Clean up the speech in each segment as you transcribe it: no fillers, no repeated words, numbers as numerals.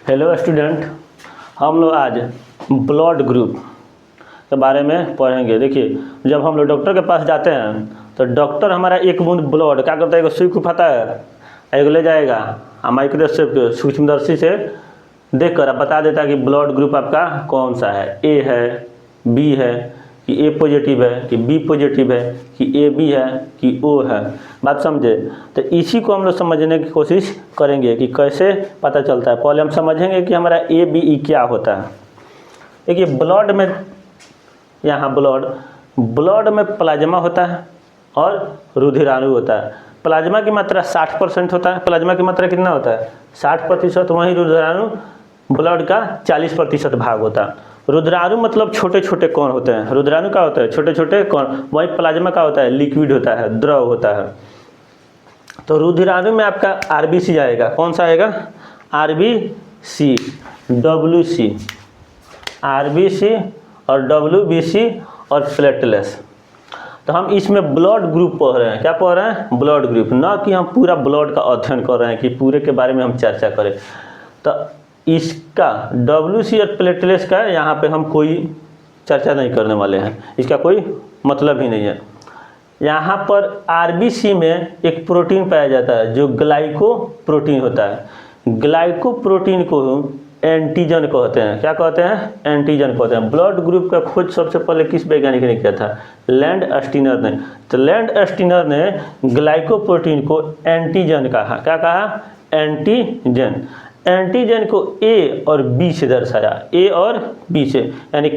Hello student, हम लोग आज ब्लड ग्रुप के बारे में पढ़ेंगे। देखिए, जब हम लोग डॉक्टर के पास जाते हैं तो डॉक्टर हमारा एक बूंद ब्लड क्या करता है, एक सुई को उठाता है, एक ले जाएगा माइक्रोस्कोप सूक्ष्मदर्शी से देखकर अब बता देता है कि ब्लड ग्रुप आपका कौन सा है, ए है, बी है कि ए पॉजिटिव है कि बी पॉजिटिव है कि ए बी है कि ओ है। बात समझे? तो इसी को हम लोग समझने की कोशिश करेंगे कि कैसे पता चलता है। पहले हम समझेंगे कि हमारा ए बी ई क्या होता है। देखिए, ब्लड में यहाँ ब्लड में प्लाज्मा होता है और रुधिराणु होता है। प्लाज्मा की मात्रा 60% होता है। प्लाज्मा की मात्रा कितना होता है? 60%। वहीं रुधिराणु ब्लड का 40% भाग होता है। रुधिराणु मतलब छोटे छोटे कण होते हैं। रुधिराणु क्या होता है? छोटे छोटे कण। वही प्लाज्मा का होता है? लिक्विड होता है, द्रव होता है। तो रुधिराणु में आपका आरबीसी आएगा। कौन सा आएगा? आरबीसी, डब्ल्यूसी, आरबीसी और डब्ल्यूबीसी और प्लेटलेट्स। तो हम इसमें ब्लड ग्रुप पढ़ रहे हैं। क्या पढ़ रहे हैं? Blood group. ना कि हम पूरा ब्लड का अध्ययन कर रहे हैं कि पूरे के बारे में हम चर्चा करें। तो इसका डब्ल्यूसी और प्लेटलेट्स का यहाँ पे हम कोई चर्चा नहीं करने वाले हैं। इसका कोई मतलब ही नहीं है। यहाँ पर आरबीसी में एक प्रोटीन पाया जाता है जो ग्लाइकोप्रोटीन होता है। ग्लाइकोप्रोटीन को एंटीजन कहते हैं। क्या कहते हैं? एंटीजन कहते हैं। ब्लड ग्रुप का खोज सबसे पहले किस वैज्ञानिक ने किया था? लैंड स्टीनर ने। तो लैंड स्टीनर ने ग्लाइकोप्रोटीन को एंटीजन कहा। क्या कहा? एंटीजन। एंटीजन को ए और बी से दर्शाया। ए और बी से, यानी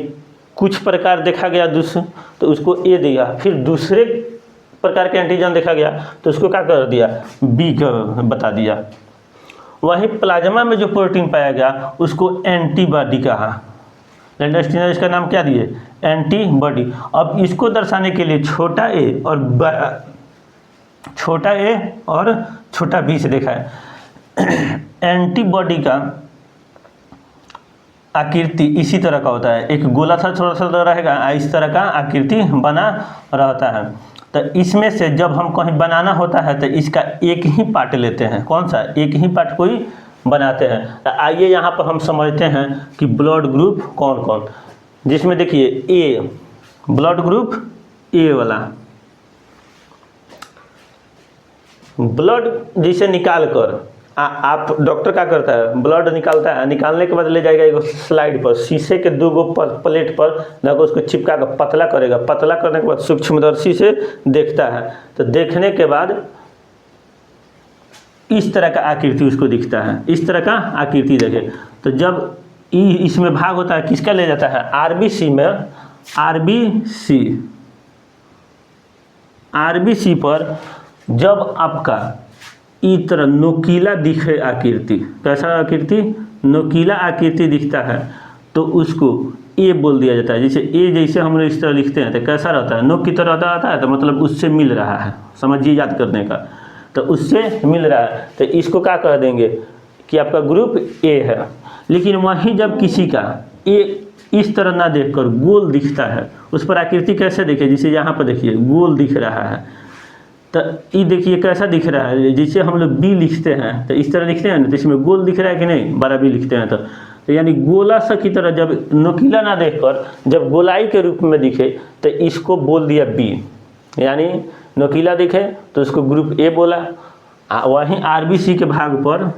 कुछ प्रकार देखा गया दूसरे तो उसको ए दिया, फिर दूसरे प्रकार के एंटीजन देखा गया तो उसको क्या कर दिया? बी का बता दिया। वहीं प्लाज्मा में जो प्रोटीन पाया गया उसको एंटीबॉडी कहा। लैंड स्टीनर इसका नाम क्या दिए? एंटीबॉडी। अब इसको दर्शाने के लिए छोटा ए और छोटा बी से देखा है। एंटीबॉडी का आकृति इसी तरह का होता है। एक गोला सा थोड़ा सा रहेगा, इस तरह का आकृति बना रहता है। तो इसमें से जब हम कहीं बनाना होता है तो इसका एक ही पार्ट लेते हैं। कौन सा? एक ही पार्ट कोई बनाते हैं। तो आइए यहाँ पर हम समझते हैं कि ब्लड ग्रुप कौन कौन। जिसमें देखिए ए, ब्लड ग्रुप ए वाला ब्लड जिसे निकाल कर आप डॉक्टर क्या करता है? ब्लड निकालता है। निकालने के बाद ले जाएगा एक स्लाइड पर, शीशे के दो प्लेट पर देखो, उसको चिपका कर पतला करेगा। पतला करने के बाद सूक्ष्मदर्शी से देखता है। तो देखने के बाद इस तरह का आकृति उसको दिखता है। इस तरह का आकृति देखे तो जब इसमें भाग होता है, किसका ले जाता है? आरबीसी में। आरबीसी पर जब आपका इस तरह नोकीला दिखे आकृति, कैसा आकृति? नोकीला आकृति दिखता है तो उसको ए बोल दिया जाता है। जैसे ए जैसे हम लोग इस तरह लिखते हैं तो कैसा रहता है? नोक की तरह रहता है। तो मतलब उससे मिल रहा है, समझिए याद करने का। तो उससे मिल रहा है तो इसको क्या कह देंगे कि आपका ग्रुप ए है। लेकिन वहीं जब किसी का ए इस तरह ना देखकर गोल दिखता है, उस पर आकृति कैसे दिखे? जैसे यहाँ पर देखिए गोल दिख रहा है। तो ये देखिए कैसा दिख रहा है? जिसे हम लोग बी लिखते हैं तो इस तरह लिखते हैं ना, तो इसमें गोल दिख रहा है कि नहीं? बड़ा बी लिखते हैं तो यानी गोला सा की तरह जब नोकीला ना देखकर जब गोलाई के रूप में दिखे तो इसको बोल दिया बी। यानी नोकीला दिखे तो उसको ग्रुप ए बोला। वहीं आरबीसी के भाग पर,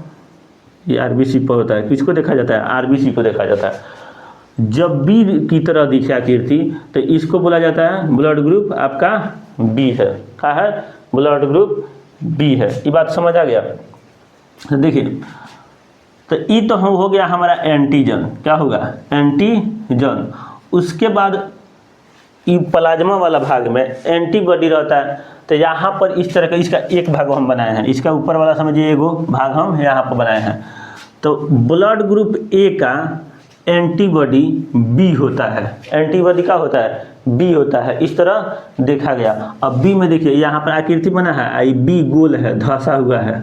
ये आरबीसी पर होता है, किसको देखा जाता है? आरबीसी को देखा जाता है। जब बी की तरह दिखे आकृति तो इसको बोला जाता है ब्लड ग्रुप आपका बी है। क्या है? ब्लड ग्रुप बी है। ये बात समझ आ गया? तो देखिए, तो ये तो हो गया हमारा एंटीजन। क्या होगा? एंटीजन। उसके बाद ये प्लाज्मा वाला भाग में एंटीबॉडी रहता है। तो यहाँ पर इस तरह का इसका एक भाग हम बनाए हैं। इसका ऊपर वाला समझिए एगो भाग हम यहाँ पर बनाए हैं। तो ब्लड ग्रुप ए का एंटीबॉडी बी होता है। एंटीबॉडी का होता है? बी होता है। इस तरह देखा गया। अब बी में देखिए यहाँ पर आकृति बना है, आई बी गोल है, धंसा हुआ है।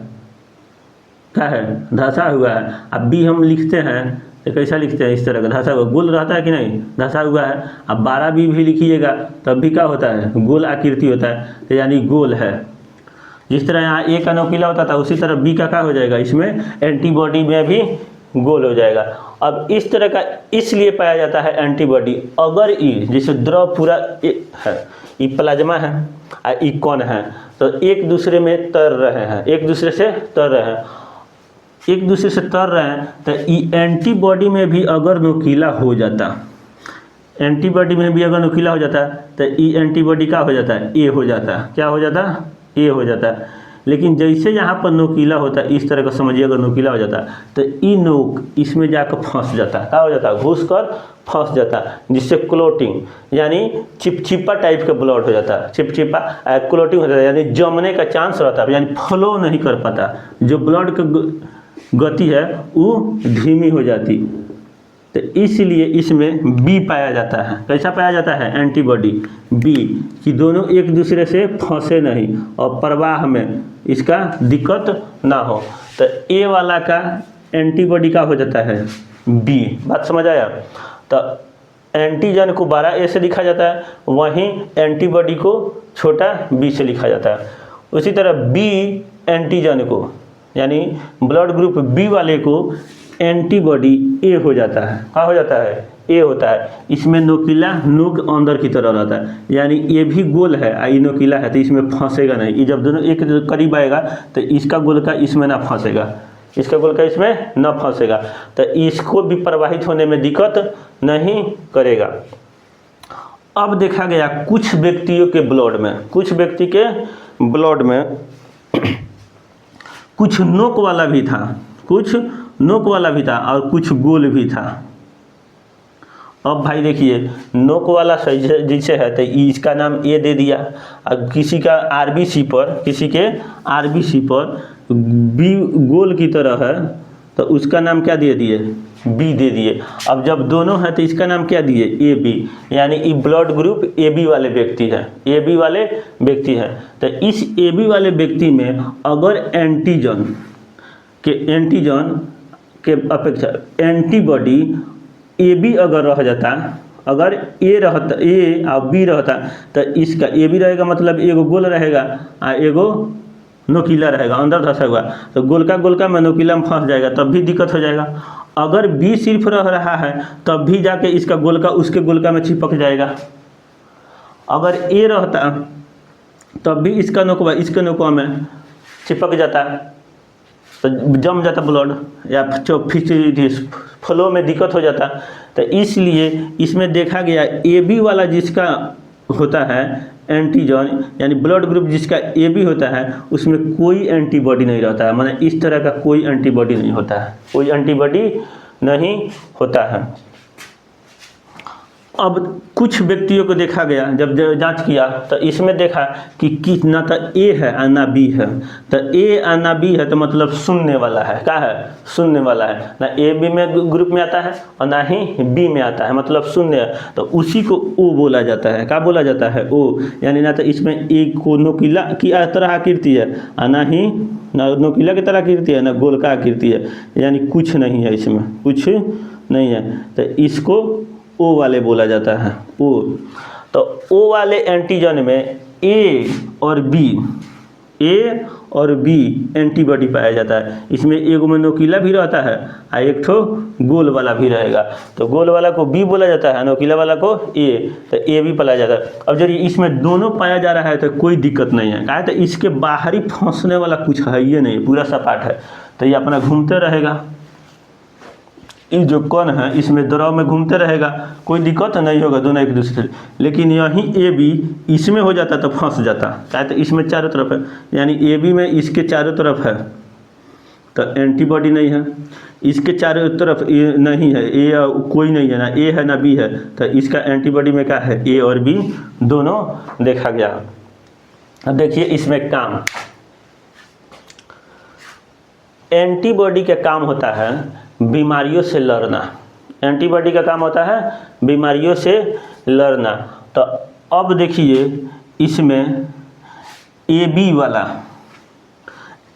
क्या है? धंसा हुआ है। अब बी हम लिखते हैं तो कैसा लिखते हैं? इस तरह का धंसा हुआ। गोल रहता है कि नहीं? धंसा हुआ है। अब 12 बी भी लिखिएगा तब भी क्या होता है? गोल आकृति होता है। तो यानी गोल है। जिस तरह यहाँ ए का नोकीला होता था उसी तरह बी का क्या हो जाएगा? इसमें एंटीबॉडी में भी गोल हो जाएगा। अब इस तरह का इसलिए पाया जाता है एंटीबॉडी, अगर ई जैसे द्रव पूरा है, ई प्लाज्मा है और ई कण है, तो एक दूसरे में तर रहे हैं, एक दूसरे से तर रहे हैं, एक दूसरे से तर रहे हैं, तो ई एंटीबॉडी में भी अगर नुकीला हो जाता, एंटीबॉडी में भी अगर नुकीला हो जाता है तो ई एंटीबॉडी का हो जाता है, ए हो जाता है, क्या हो जाता है, ए हो जाता है। लेकिन जैसे यहाँ पर नोकीला होता है, इस तरह का समझिए, अगर नोकीला हो जाता है तो ई नोक इसमें जाकर फंस जाता है, क्या हो जाता है, घुस कर फंस जाता है, जिससे क्लोटिंग यानी चिपचिपा टाइप का ब्लड हो जाता है, चिपचिपा क्लोटिंग हो जाता है, यानी जमने का चांस रहता है, यानी फ्लो नहीं कर पाता, जो ब्लड की गति है वो धीमी हो जाती। तो इसलिए इसमें बी पाया जाता है, कैसा पाया जाता है, एंटीबॉडी बी, कि दोनों एक दूसरे से फंसे नहीं और प्रवाह में इसका दिक्कत ना हो। तो ए वाला का एंटीबॉडी का हो जाता है बी, बात समझ आया। तो एंटीजन को बड़ा ए से लिखा जाता है, वहीं एंटीबॉडी को छोटा बी से लिखा जाता है। उसी तरह बी एंटीजन को यानी ब्लड ग्रुप बी वाले को एंटीबॉडी ए हो जाता है, क्या हो जाता है, ए होता है। इसमें नोकीला नोक अंदर की तरह रहता है, यानी ये भी गोल है और ये नोकीला है, तो इसमें फंसेगा नहीं। ये जब दोनों एक करीब आएगा तो इसका गोल का इसमें ना फंसेगा, इसका गोल का इसमें न फंसेगा, तो इसको भी प्रवाहित होने में दिक्कत नहीं करेगा। अब देखा गया कुछ व्यक्तियों के ब्लड में, कुछ व्यक्ति के ब्लड में कुछ नोक वाला भी था, कुछ नोक वाला भी था और कुछ गोल भी था। अब भाई देखिए, नोक वाला जैसे है तो इसका नाम ए दे दिया, और किसी का आरबीसी पर, किसी के आरबीसी पर बी गोल की तरह है तो उसका नाम क्या दे दिए, बी दे दिए। अब जब दोनों है तो इसका नाम क्या दिए, ए बी, यानी ये ब्लड ग्रुप ए बी वाले व्यक्ति है, ए बी वाले व्यक्ति हैं। तो इस ए बी वाले व्यक्ति में अगर एंटीजन के अपेक्षा एंटीबॉडी ए बी अगर रह जाता, अगर ए रहता, ए और बी रहता, तो इसका ए बी रहेगा मतलब एगो गोल रहेगा और एगो नोकीला रहेगा, अंदर धंसा हुआ, तो गोलका में नोकीला में फंस जाएगा, तब भी दिक्कत हो जाएगा। अगर बी सिर्फ रह रहा है तब भी जाके इसका गोलका उसके गोलका में चिपक जाएगा। अगर ए रहता तब भी इसका नोकवा इसके नोकवा में चिपक जाता, तो जम जाता ब्लड या फ्लो में दिक्कत हो जाता। तो इसलिए इसमें देखा गया ए बी वाला जिसका होता है एंटीजन, यानी ब्लड ग्रुप जिसका ए बी होता है, उसमें कोई एंटीबॉडी नहीं रहता है, माने इस तरह का कोई एंटीबॉडी नहीं होता है, कोई एंटीबॉडी नहीं होता है। अब कुछ व्यक्तियों को देखा गया, जब जांच किया तो इसमें देखा कि ना तो ए है और ना बी है। तो ए और ना बी है तो मतलब शून्य वाला है, क्या है, शून्य वाला है, ना ए बी में ग्रुप में आता है और ना ही बी में आता है, मतलब शून्य है। तो उसी को ओ बोला जाता है, क्या बोला जाता है, ओ, यानी ना तो इसमें एक को नोकीला की तरह आकृति है और ना ही ना नोकीला की तरह आकृति है, ना गोल का आकृति है, यानी कुछ नहीं है, इसमें कुछ नहीं है। तो इसको ओ वाले बोला जाता है, ओ। तो ओ वाले एंटीजन में ए और बी एंटीबॉडी पाया जाता है। इसमें एगो में नोकीला भी रहता है और एक ठो गोल वाला भी रहेगा, तो गोल वाला को बी बोला जाता है, नोकीला वाला को ए, तो ए भी पाया जाता है। अब जब इसमें दोनों पाया जा रहा है तो कोई दिक्कत नहीं है, क्या है, तो इसके बाहरी फंसने वाला कुछ है ही नहीं, पूरा सपाट है, तो ये अपना घूमते रहेगा। ये जो कण है इसमें द्रव में घूमते रहेगा, कोई दिक्कत नहीं होगा, दोनों एक दूसरे से। लेकिन यहीं ए बी इसमें हो जाता तो फंस जाता, क्या है, तो इसमें चारों तरफ है, यानी ए बी में इसके चारों तरफ है तो एंटीबॉडी नहीं है, इसके चारों तरफ ए नहीं है, ए कोई नहीं है, ना ए है ना बी है, तो इसका एंटीबॉडी में क्या है, ए और बी दोनों देखा गया। अब देखिए इसमें काम, एंटीबॉडी का काम होता है बीमारियों से लड़ना, एंटीबॉडी का काम होता है बीमारियों से लड़ना। तो अब देखिए इसमें ए बी वाला,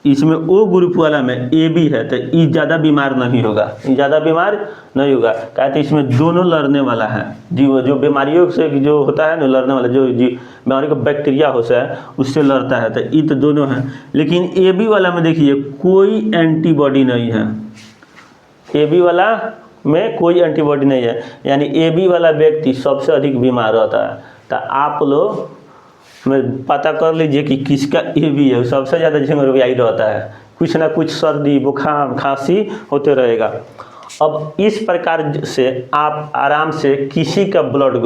इसमें ओ ग्रुप वाला में ए बी है तो ये ज़्यादा बीमार नहीं होगा, ज़्यादा बीमार नहीं होगा, कहते इसमें दोनों लड़ने वाला है, जो बीमारियों से जो होता है ना लड़ने वाला, जो बीमारी को बैक्टीरिया होता है उससे लड़ता है, तो ये तो दोनों हैं। लेकिन ए बी वाला में देखिए कोई एंटीबॉडी नहीं है, ए बी वाला में कोई एंटीबॉडी नहीं है, यानी ए बी वाला व्यक्ति सबसे अधिक बीमार रहता है। तो आप लोग में पता कर लीजिए कि किसका ए बी है, सबसे ज़्यादा झिंगुरबियाई रहता है, कुछ ना कुछ सर्दी बुखार खांसी होते रहेगा। अब इस प्रकार से आप आराम से किसी का ब्लड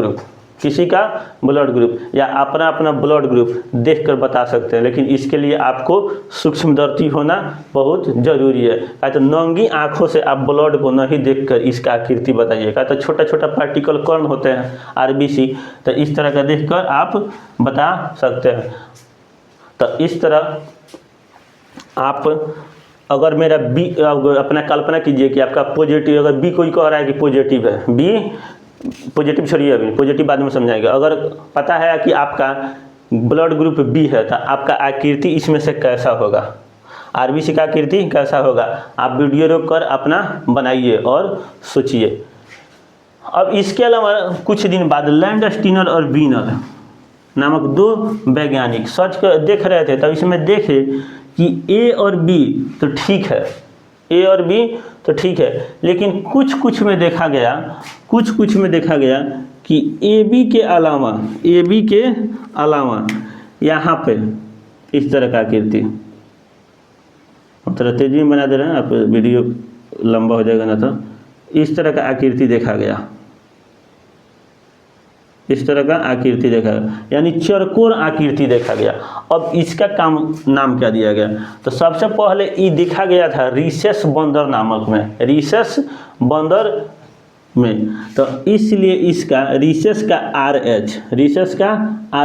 ग्रुप या अपना अपना ब्लड ग्रुप देखकर बता सकते हैं, लेकिन इसके लिए आपको सूक्ष्मदर्शी होना बहुत ज़रूरी है। क्या तो नंगी आँखों से आप ब्लड को नहीं देखकर इसका आकृति बताइए। क्या तो छोटा छोटा पार्टिकल कण होते हैं आरबीसी, तो इस तरह का देखकर आप बता सकते हैं। तो इस तरह आप अगर मेरा बी, अपना कल्पना कीजिए कि आपका पॉजिटिव, अगर बी कोई कह रहा है कि पॉजिटिव है, बी पॉजिटिव छोड़िए, अभी पॉजिटिव बाद में समझाएंगे। अगर पता है कि आपका ब्लड ग्रुप बी है तो आपका आकृति इसमें से कैसा होगा, आरबीसी का आकृति कैसा होगा, आप वीडियो रोक कर अपना बनाइए और सोचिए। अब इसके अलावा कुछ दिन बाद लैंडस्टीनर और वीनर नामक दो वैज्ञानिक सर्च कर देख रहे थे, तब इसमें देखे कि ए और बी तो ठीक है, ए और बी तो ठीक है, लेकिन कुछ में देखा गया कि ए बी के अलावा यहाँ पे इस तरह का आकृति, थोड़ा तेजी में बना दे रहे हैं आप, वीडियो लंबा हो जाएगा ना, तो इस तरह का आकृति देखा गया, इस तरह का आकृति देखा गया, यानी चरकोर आकृति देखा गया। अब इसका नाम क्या दिया गया, तो सबसे पहले ये देखा गया था रीसस बंदर नामक में, रीसस बंदर में, तो इसलिए इसका रीसस का आर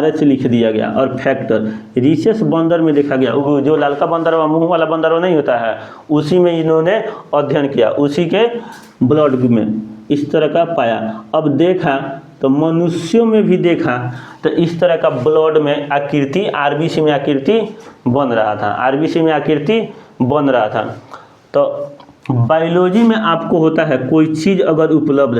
एच लिख दिया गया। और फैक्टर रीसस बंदर में देखा गया, वो जो लालका बंदर व मुँह वाला बंदर नहीं होता है, उसी में इन्होंने अध्ययन किया, उसी के ब्लड में इस तरह का पाया। अब देखा तो मनुष्यों में भी देखा तो इस तरह का ब्लड में आकृति, आरबीसी में आकृति बन रहा था, तो बायोलॉजी में आपको होता है कोई चीज़ अगर उपलब्ध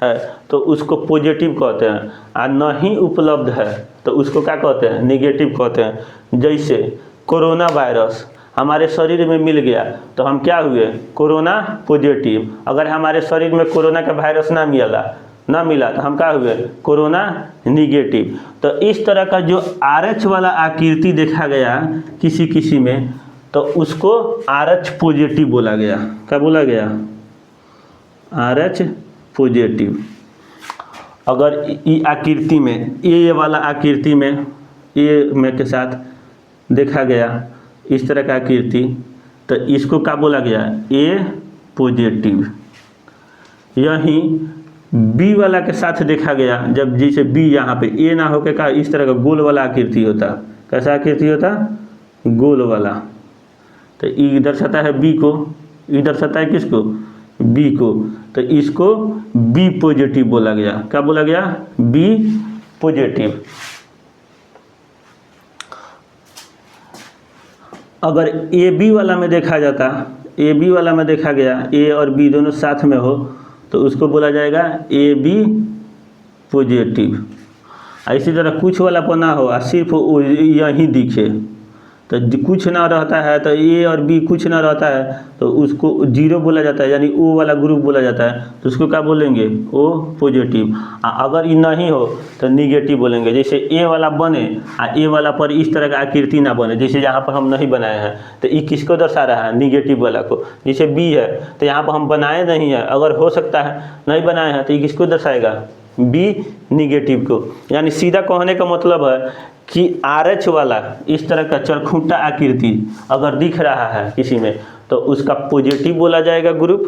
है तो उसको पॉजिटिव कहते हैं, और नहीं उपलब्ध है तो उसको क्या कहते हैं, नेगेटिव कहते हैं। जैसे कोरोना वायरस हमारे शरीर में मिल गया तो हम क्या हुए, कोरोना पॉजिटिव। अगर हमारे शरीर में कोरोना का वायरस ना मिला तो हम क्या हुए, कोरोना निगेटिव। तो इस तरह का जो RH वाला आकृति देखा गया किसी में, तो उसको RH पॉजिटिव बोला गया। क्या बोला गया, RH पॉजिटिव। अगर ये आकृति में, ये वाला आकृति में, ये में के साथ देखा गया इस तरह का आकृति, तो इसको क्या बोला गया, ए पॉजिटिव। यहीं बी वाला के साथ देखा गया, जब जैसे बी यहाँ पे ए ना होकर का इस तरह का गोल वाला आकृति होता, कैसा आकृति होता, गोल वाला, तो ये दर्शाता है बी को, ये दर्शाता है किसको, बी को, तो इसको बी पॉजिटिव बोला गया। क्या बोला गया, बी पॉजिटिव। अगर ए बी वाला में देखा गया, ए और बी दोनों साथ में हो, तो उसको बोला जाएगा ए बी पॉजिटिव। इसी तरह कुछ वाला पर ना हो, सिर्फ यहीं दिखे, तो कुछ ना रहता है, तो ए और बी कुछ ना रहता है तो उसको जीरो बोला जाता है, यानी ओ वाला ग्रुप बोला जाता है, तो उसको क्या बोलेंगे, ओ पॉजिटिव। अगर ये नहीं हो तो निगेटिव बोलेंगे। जैसे ए वाला बने और ए वाला पर इस तरह का आकृति ना बने, जैसे यहाँ पर हम नहीं बनाए हैं, तो ये किसको दर्शा रहा है, निगेटिव वाला को। जैसे बी है तो यहाँ पर हम बनाए नहीं है, अगर हो सकता है नहीं बनाए हैं तो ये किसको दर्शाएगा, बी निगेटिव को। यानी सीधा कहने का मतलब है कि RH वाला इस तरह का चरखूंटा आकृति अगर दिख रहा है किसी में तो उसका पॉजिटिव बोला जाएगा ग्रुप,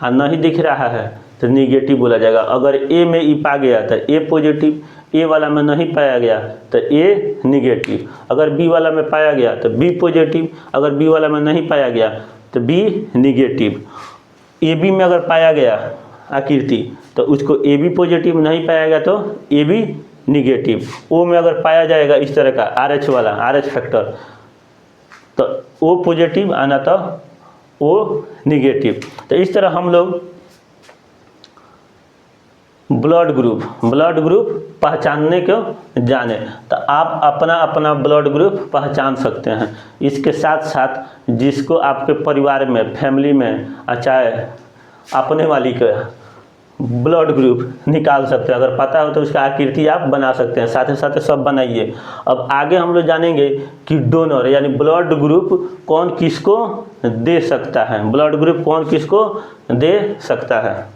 और नहीं दिख रहा है तो निगेटिव बोला जाएगा। अगर ए में ई पा गया तो ए पॉजिटिव, ए वाला में नहीं पाया गया तो ए निगेटिव। अगर बी वाला में पाया गया तो बी पॉजिटिव, अगर बी वाला में नहीं पाया गया तो बी निगेटिव। ए बी में अगर पाया गया आकृति तो उसको ए बी पॉजिटिव, नहीं पाया गया तो ए बी निगेटिव। ओ में अगर पाया जाएगा इस तरह का RH वाला, RH फैक्टर, तो ओ पॉजिटिव आना तो ओ निगेटिव। तो इस तरह हम लोग ब्लड ग्रुप पहचानने को जाने, तो आप अपना अपना ब्लड ग्रुप पहचान सकते हैं। इसके साथ साथ जिसको आपके परिवार में, फैमिली में, चाहे अपने वाली का ब्लड ग्रुप निकाल सकते हैं, अगर पता हो तो उसका आकृति आप बना सकते हैं। साथ ही साथ सब बनाइए। अब आगे हम लोग जानेंगे कि डोनर यानी ब्लड ग्रुप कौन किसको दे सकता है, ब्लड ग्रुप कौन किसको दे सकता है।